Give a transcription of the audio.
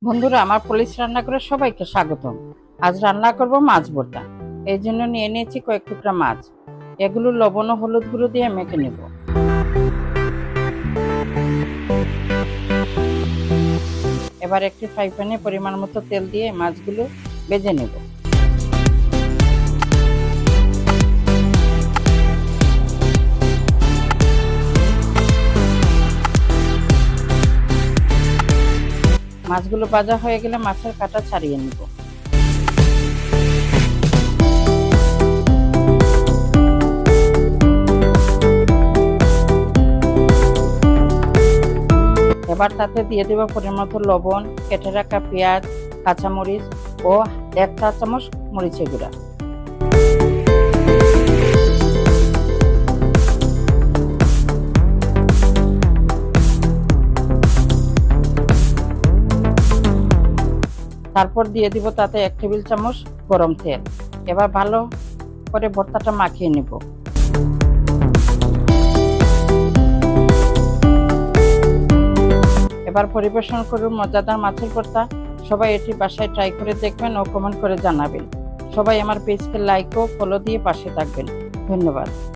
বন্ধুরা, আমার পুলিশ রান্না করে সবাইকে স্বাগতম। আজ রান্না করব মাছ ভর্তা। এই জন্য নিয়ে নিয়েছি কয়েক টুকরা মাছ। এগুলো লবণ ও হলুদ গুঁড়ো দিয়ে মেখে নেব। এবার একটি ফ্রাই প্যানে পরিমাণ মতো তেল দিয়ে মাছগুলো ভেজে নেব। মাছগুলো ভাজা হয়ে গেলে মাছের কাঁটা ছাড়িয়ে নেব। এবার তাতে দিয়ে দেব পরিমাণ মতো লবণ, কেটে রাখা পেঁয়াজ, কাঁচামরিচ ও 1 চা চামচ মরিচের গুঁড়া। তারপর দিয়ে দিব তাতে 1 টেবিল চামচ গরম তেল। এবার ভালো করে ভর্তাটা মাখিয়ে নেব। এবার পরিবেশন করুন মজাদার মাছের ভর্তা। সবাই এটি বাসায় ট্রাই করে দেখবেন ও কমেন্ট করে জানাবেন। সবাই আমার পেজকে লাইক ও ফলো দিয়ে পাশে থাকবেন। ধন্যবাদ।